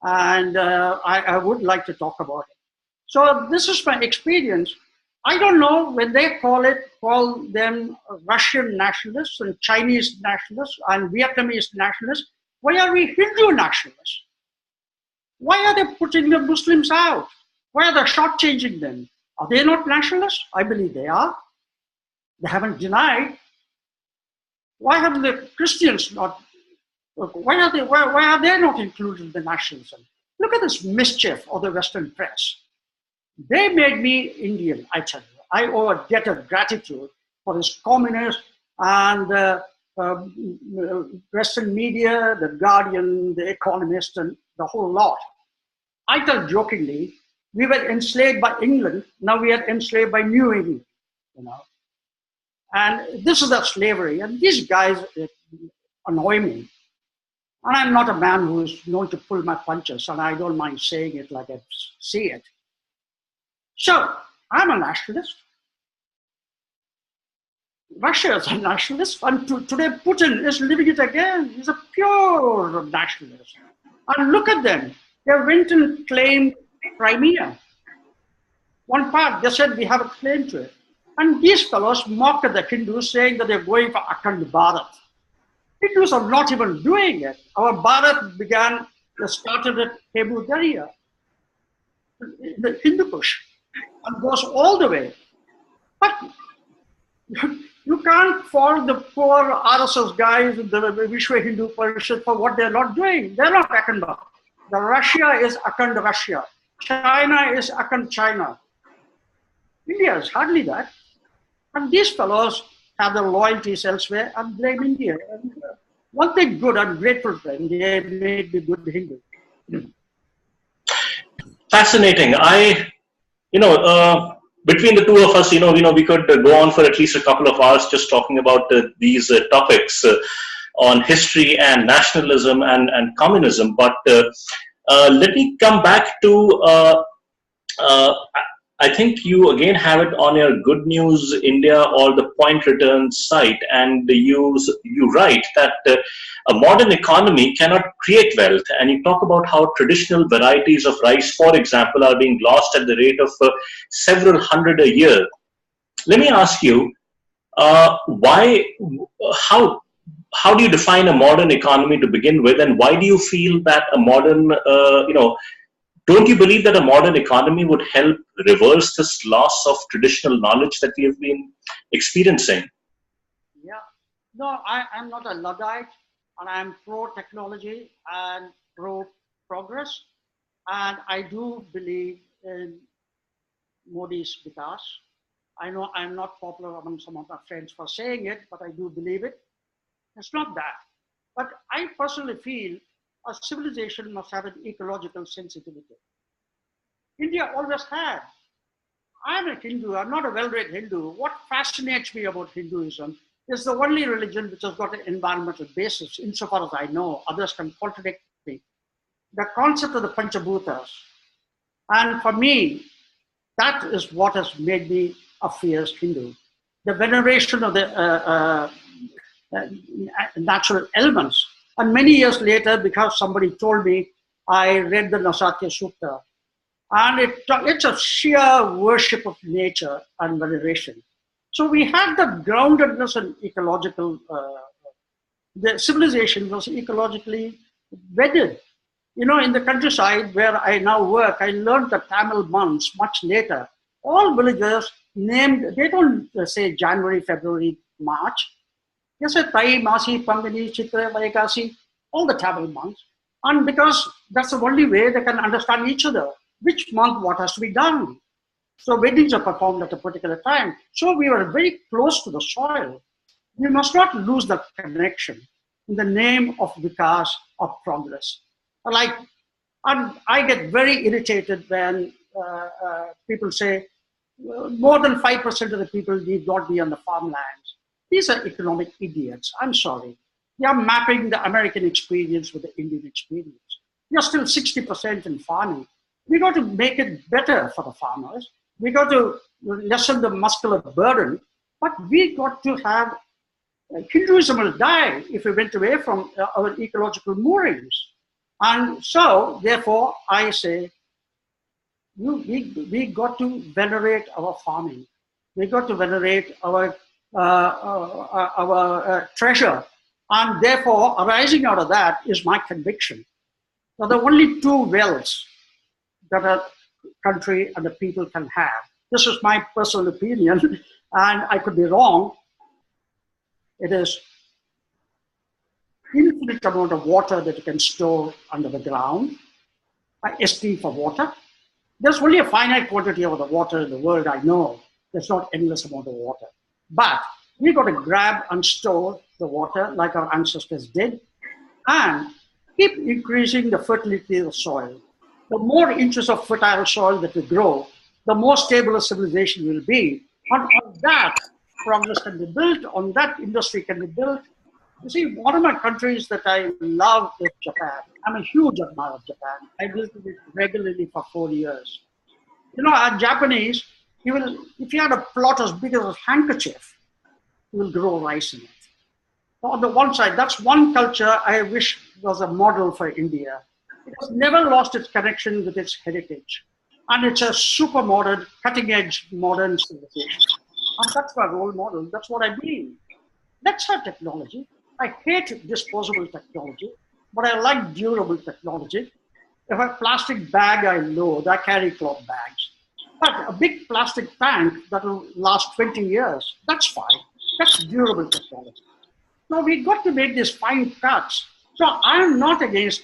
And I would like to talk about it. So this is my experience. I don't know when they call them Russian nationalists and Chinese nationalists and Vietnamese nationalists. Why are we Hindu nationalists? Why are they putting the Muslims out? Why are they shortchanging them? Are they not nationalists? I believe they are. They haven't denied. Why have the Christians not? Why are they not included in the nationalism? Look at this mischief of the Western press. They made me Indian, I tell you. I owe a debt of gratitude for this communist and Western media, the Guardian, the Economist, and the whole lot. I tell jokingly, we were enslaved by England, now we are enslaved by New England, you know. And this is the slavery, and these guys annoy me. And I'm not a man who is known to pull my punches, and I don't mind saying it like I see it. So, I'm a nationalist. Russia is a nationalist, and today Putin is living it again. He's a pure nationalist. And look at them. They went and claimed Crimea. One part, they said we have a claim to it. And these fellows mock at the Hindus, saying that they're going for Akhand Bharat. Hindus are not even doing it. Our Bharat started at Hebu Darya, the Hindu Kush, and goes all the way. But you can't fault the poor RSS guys in the Vishwa Hindu Parishad for what they're not doing. They're not Akhand Bharat. The Russia is Akhand Russia. China is Akhand China. India is hardly that. And these fellows have their loyalties elsewhere and blame India. And one thing good, I'm grateful for them, they made me good Hindu. Fascinating. Between the two of us, we could go on for at least a couple of hours just talking about these topics on history and nationalism and communism. But let me come back to I think you again have it on your Good News India or the Point Return site, and you write that a modern economy cannot create wealth, and you talk about how traditional varieties of rice, for example, are being lost at the rate of several hundred a year. Let me ask you, how do you define a modern economy to begin with, and why do you feel that a modern, don't you believe that a modern economy would help reverse this loss of traditional knowledge that we have been experiencing? Yeah, no, I'm not a Luddite, and I'm pro-technology and pro-progress, and I do believe in Modi's Vikas. I know I'm not popular among some of my friends for saying it, but I do believe it. It's not that. But I personally feel a civilization must have an ecological sensitivity. India always had. I'm a Hindu, I'm not a well-read Hindu. What fascinates me about Hinduism is the only religion which has got an environmental basis, insofar as I know. Others can contradict me. The concept of the Panchabhutas. And for me, that is what has made me a fierce Hindu. The veneration of the natural elements. And many years later, because somebody told me, I read the Nasatya Sukta. And it's a sheer worship of nature and veneration. So we had the groundedness and ecological, the civilization was ecologically wedded. In the countryside where I now work, I learned the Tamil months much later. All villagers named, they don't say January, February, March. They say Tai, Masi, Pangani, Chitra, Vaikasi, all the Tamil months. And because that's the only way they can understand each other, which month what has to be done. So weddings are performed at a particular time. So we were very close to the soil. We must not lose the connection in the name of Vikas, of progress. And I get very irritated when people say more than 5% of the people need not be on the farmlands. These are economic idiots. I'm sorry. They are mapping the American experience with the Indian experience. We are still 60% in farming. We got to make it better for the farmers. We got to lessen the muscular burden, but we got to have, Hinduism will die if we went away from our ecological moorings. And so, therefore, I say, we got to venerate our farming. We got to venerate our treasure. And therefore, arising out of that is my conviction. Now, there are only two wells that a country and the people can have. This is my personal opinion, and I could be wrong. It is infinite amount of water that you can store under the ground. ST for water. There's only a finite quantity of the water in the world, I know. There's not endless amount of water. But We got to grab and store the water like our ancestors did and keep increasing the fertility of the soil. The more inches of fertile soil that we grow, the more stable a civilization will be. And on that, progress can be built, on that, industry can be built. You see, one of my countries that I love is Japan. I'm a huge admirer of Japan. I visited it regularly for 4 years. You know, a Japanese, he will, if you had a plot as big as a handkerchief, he will grow rice in it. So on the one side, that's one culture I wish was a model for India. It has never lost its connection with its heritage. And it's a super modern, cutting edge modern civilization. And that's my role model. That's what I believe. Let's have technology. I hate disposable technology, but I like durable technology. If a plastic bag I load, I carry cloth bags. But a big plastic tank that will last 20 years, that's fine. That's durable technology. So we got to make these fine cuts. So I'm not against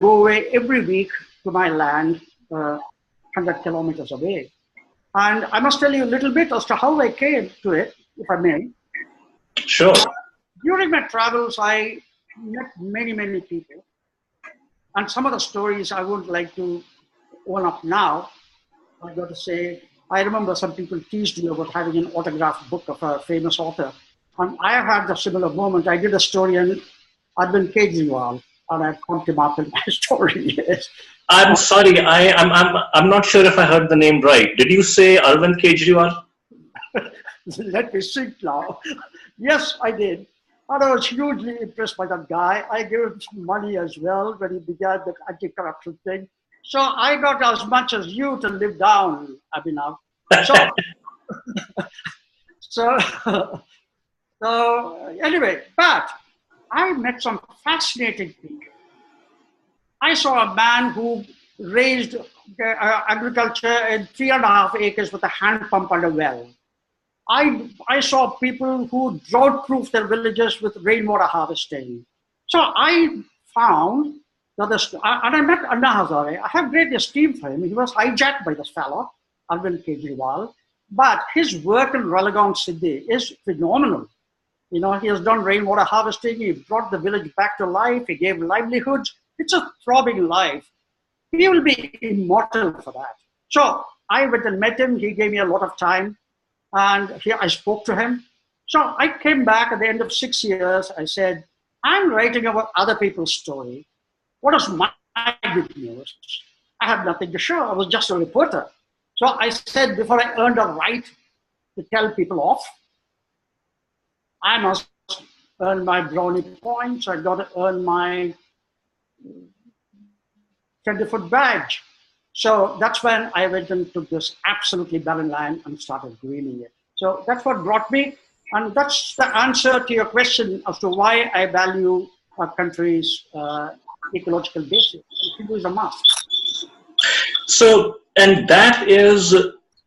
go away every week to my land, 100 kilometers away. And I must tell you a little bit as to how I came to it, if I may. Sure. During my travels, I met many, many people. And some of the stories I would like to own up now. I've got to say, I remember some people teased me about having an autographed book of a famous author. And I have had a similar moment. I did a story on Arvind Kejriwal, and I pumped him up in my story. Yes. I'm sorry. I'm not sure if I heard the name right. Did you say Arvind Kejriwal? Let me think now. Yes, I did. And I was hugely impressed by that guy. I gave him some money as well when he began the anti-corruption thing. So I got as much as you to live down, Abhinav. So, so, so anyway, but I met some fascinating people. I saw a man who raised agriculture in 3.5 acres with a hand pump and a well. I saw people who drought-proofed their villages with rainwater harvesting. So I found that and I met Anna Hazare. I have great esteem for him. He was hijacked by this fellow, Arvind Kejriwal. But his work in Ralegaon Siddhi is phenomenal. You know, he has done rainwater harvesting. He brought the village back to life. He gave livelihoods. It's a throbbing life. He will be immortal for that. So I went and met him. He gave me a lot of time. And here I spoke to him. So I came back at the end of 6 years. I said, I'm writing about other people's story. What is my good news? I have nothing to show. I was just a reporter. So I said, before I earned a right to tell people off, I must earn my brownie points. I got to earn my 20-foot badge. So that's when I went and took this absolutely barren land and started greening it. So that's what brought me. And that's the answer to your question as to why I value our country's ecological basis. It is a must. So, and that is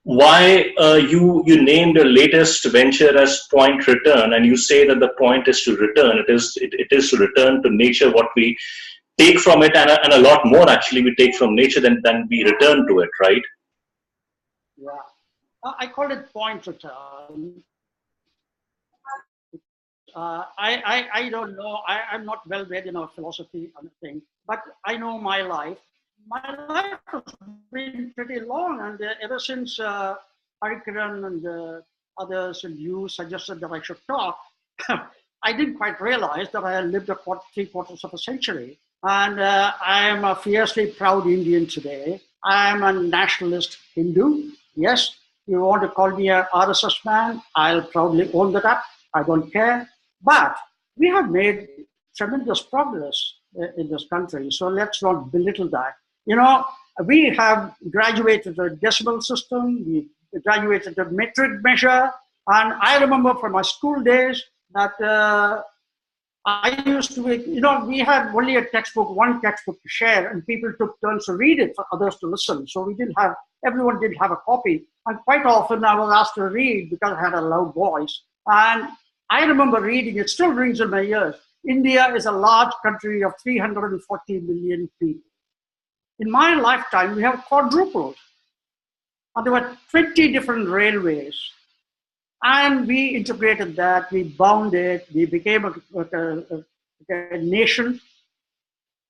why you named your latest venture as Point Return, and you say that the point is to return. It is to return to nature what we take from it, and a lot more actually we take from nature than we return to it, right? Yeah, I call it point return. I don't know. I'm not well read in our philosophy and thing, but I know my life. My life has been pretty long, and ever since Harikiran and others and you suggested that I should talk, I didn't quite realize that I had lived 3/4 of a century. And I am a fiercely proud Indian today. I am a nationalist Hindu. Yes, you want to call me a RSS man, I'll proudly own that up. I don't care. But we have made tremendous progress in this country. So let's not belittle that. You know, we have graduated the decimal system. We graduated the metric measure. And I remember from my school days that I used to, we had only one textbook to share, and people took turns to read it for others to listen. So everyone didn't have a copy. And quite often I was asked to read because I had a loud voice. And I remember reading, it still rings in my ears, India is a large country of 340 million people. In my lifetime, we have quadrupled. And there were 20 different railways. And we integrated that, we bound it, we became a nation.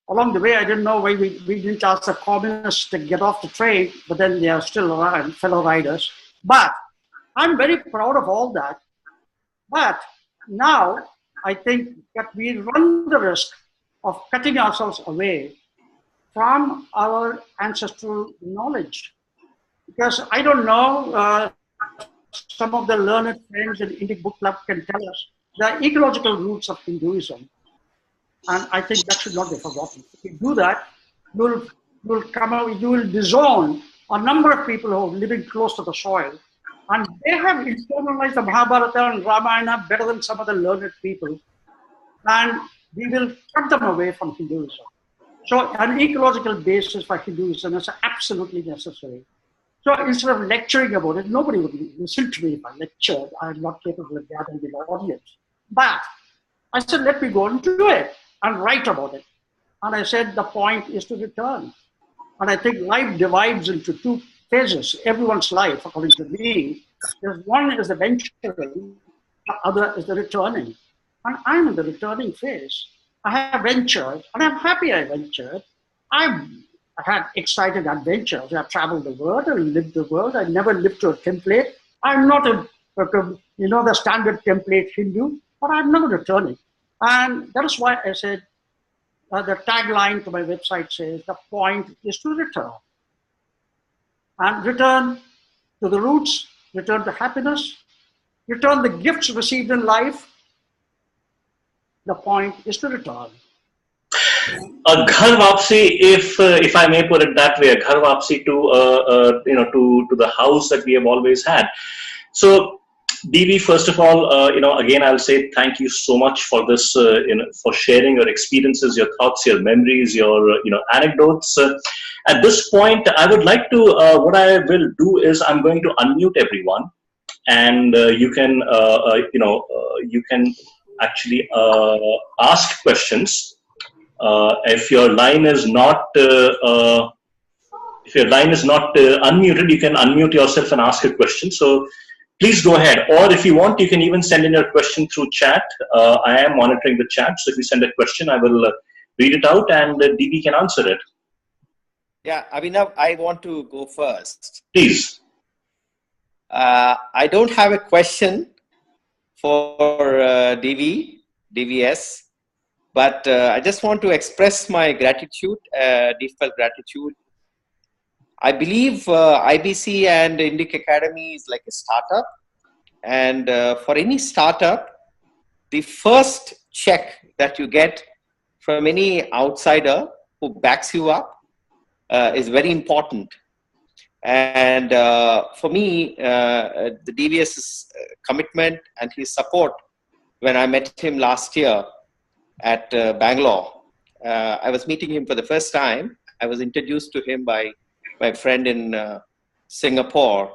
Along the way, I didn't know why we didn't ask the communists to get off the train, but then they are still around, fellow riders. But I'm very proud of all that. But now I think that we run the risk of cutting ourselves away from our ancestral knowledge. Because I don't know, some of the learned friends in Indic Book Club can tell us the ecological roots of Hinduism. And I think that should not be forgotten. If you do that, you'll come out, you will disown a number of people who are living close to the soil. And they have internalized the Mahabharata and Ramayana better than some of the learned people. And we will cut them away from Hinduism. So an ecological basis for Hinduism is absolutely necessary. So instead of lecturing about it, nobody would listen to me if I lectured. I'm not capable of gathering an audience. But I said, let me go and do it and write about it. And I said, the point is to return. And I think life divides into two phases. Everyone's life, according to me, one is the venturing, the other is the returning. And I'm in the returning phase. I have ventured, and I'm happy I ventured. I've had exciting adventures. I've traveled the world, I've lived the world. I never lived to a template. I'm not the standard template Hindu, but I'm never returning. And that is why I said, the tagline to my website says, the point is to return. And return to the roots, return to happiness, return the gifts received in life. The point is to return. A ghar vapsi, if I may put it that way, a ghar vapsi to the house that we have always had. So, DV, first of all, again, I'll say thank you so much for this, for sharing your experiences, your thoughts, your memories, your, anecdotes. At this point, I would like to, what I will do is I'm going to unmute everyone, and you can actually ask questions. If your line is not unmuted, you can unmute yourself and ask a question. So please go ahead. Or if you want, you can even send in your question through chat. I am monitoring the chat. So if you send a question, I will read it out and DB can answer it. Yeah, Abhinav, I want to go first. Please. I don't have a question for DVS, but I just want to express my gratitude, deepfelt gratitude. I believe IBC and Indic Academy is like a startup. And for any startup, the first check that you get from any outsider who backs you up is very important. And for me, the DVS's commitment and his support, when I met him last year at Bangalore, I was meeting him for the first time. I was introduced to him by my friend in Singapore,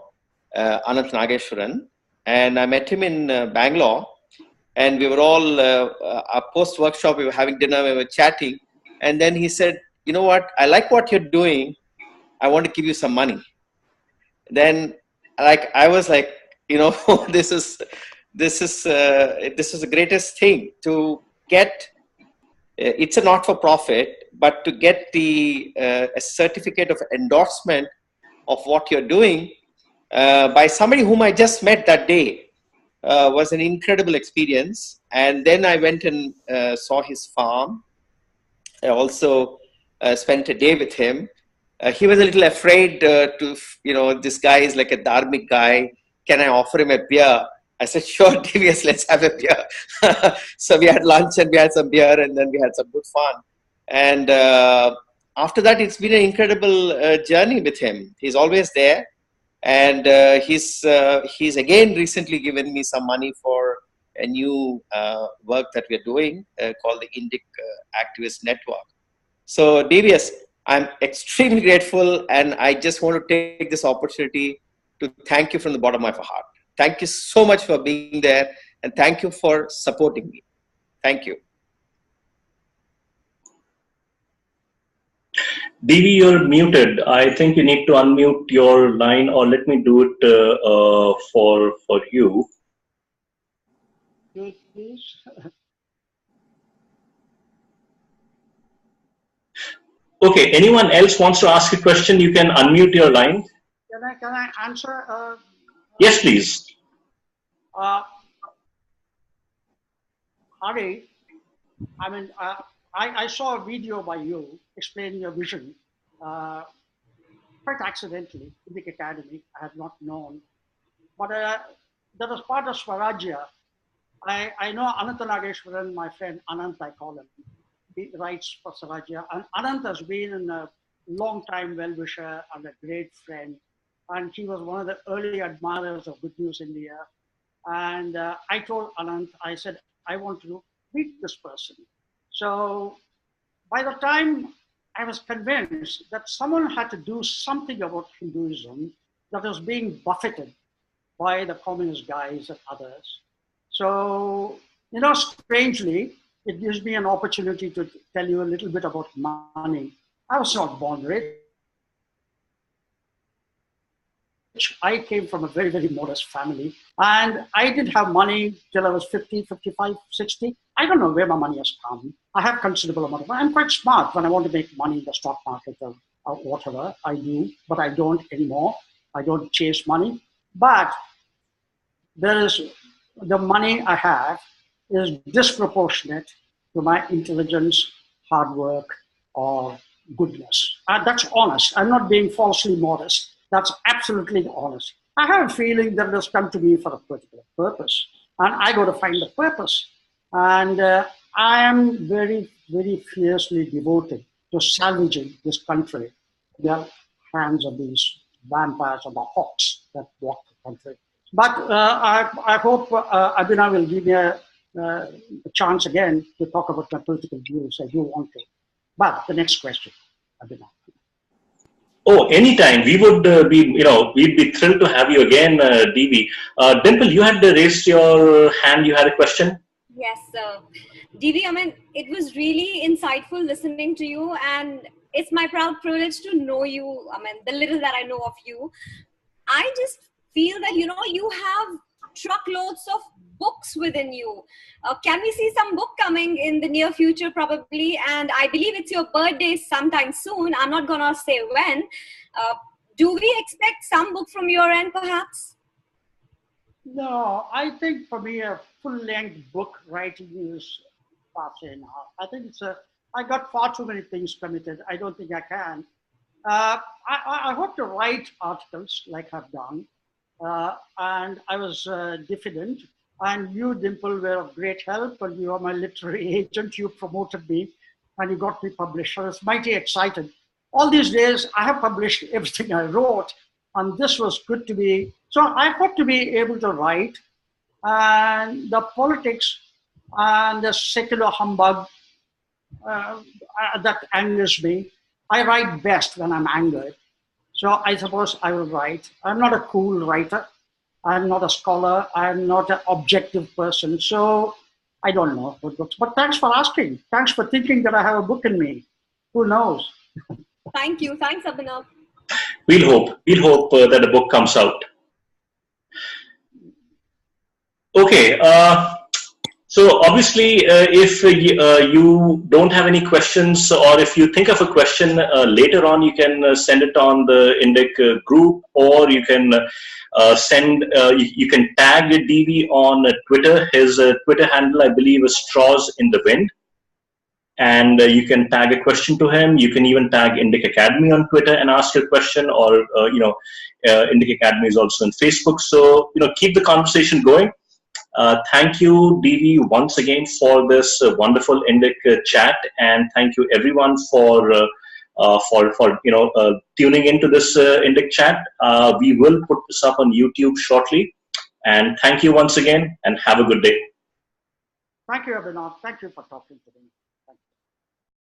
Anant Nageshwaran. And I met him in Bangalore. And we were all, our post-workshop, we were having dinner, we were chatting. And then he said, you know what, I like what you're doing. I want to give you some money. Then I was like, this is the greatest thing to get. It's a not-for-profit, but to get a certificate of endorsement of what you're doing by somebody whom I just met that day was an incredible experience. And then I went and saw his farm. I also spent a day with him. He was a little afraid this guy is like a dharmic guy. Can I offer him a beer? I said, sure, DVS, let's have a beer. So we had lunch and we had some beer and then we had some good fun. And after that, it's been an incredible journey with him. He's always there. And he's again recently given me some money for a new work that we're doing called the Indic Activist Network. So DVS, I'm extremely grateful, and I just want to take this opportunity to thank you from the bottom of my heart. Thank you so much for being there, and thank you for supporting me. Thank you. Devi, you're muted. I think you need to unmute your line, or let me do it for you. Please. Okay, anyone else wants to ask a question, you can unmute your line. Can I answer? Yes, please. Hari, I mean, I saw a video by you explaining your vision, quite accidentally, Indic Academy. I had not known. But that was part of Swarajya. I know Ananta Nageshwaran, my friend Anant, I call him. He writes for Swarajya. And Anant has been a long-time well-wisher and a great friend. And he was one of the early admirers of Good News India. And I told Anant, I said, I want to meet this person. So by the time I was convinced that someone had to do something about Hinduism that was being buffeted by the communist guys and others. So, strangely, it gives me an opportunity to tell you a little bit about money. I was not born rich. I came from a very, very modest family, and I didn't have money till I was 50, 55, 60. I don't know where my money has come. I have considerable amount of money. I'm quite smart when I want to make money in the stock market or whatever I do, but I don't anymore. I don't chase money. But there is the money I have is disproportionate to my intelligence, hard work, or goodness. That's honest. I'm not being falsely modest. That's absolutely honest. I have a feeling that it has come to me for a particular purpose, and I got to find the purpose. And I am very, very fiercely devoted to salvaging this country. The hands of these vampires or the hawks that walk the country. But I hope Abhinav will give me a chance again to talk about my political views. I do want to. But the next question, Abhinav. Oh, anytime. We would we'd be thrilled to have you again, DV. Dimple, you had raised your hand. You had a question? Yes, DV, I mean, it was really insightful listening to you, and it's my proud privilege to know you. I mean, the little that I know of you. I just feel that, you have truckloads of books within you. Can we see some book coming in the near future, probably? And I believe it's your birthday sometime soon. I'm not going to say when. Do we expect some book from your end, perhaps? No, I think for me, a full-length book writing is passé now. I think I got far too many things committed. I don't think I can. I hope to write articles like I've done. And I was diffident. And you, Dimple, were of great help. And you are my literary agent. You promoted me and you got me published. I was mighty excited. All these days, I have published everything I wrote. And this was good to be. So I hope to be able to write. And the politics and the secular humbug that angers me, I write best when I'm angered. So I suppose I will write. I'm not a cool writer. I'm not a scholar. I'm not an objective person. So I don't know what books. But thanks for asking. Thanks for thinking that I have a book in me. Who knows? Thank you. Thanks, Abhinav. We'll hope. We'll hope that the book comes out. Okay. So obviously, if you don't have any questions, or if you think of a question later on, you can send it on the Indic group, or you can you can tag DV on Twitter. His Twitter handle, I believe, is Straws in the Wind. And you can tag a question to him. You can even tag Indic Academy on Twitter and ask your question, or Indic Academy is also on Facebook. So keep the conversation going. Thank you, DV, once again for this wonderful Indic chat, and thank you everyone for tuning into this Indic chat. We will put this up on YouTube shortly, and thank you once again, and have a good day. Thank you, Abhinav. Thank you for talking to me.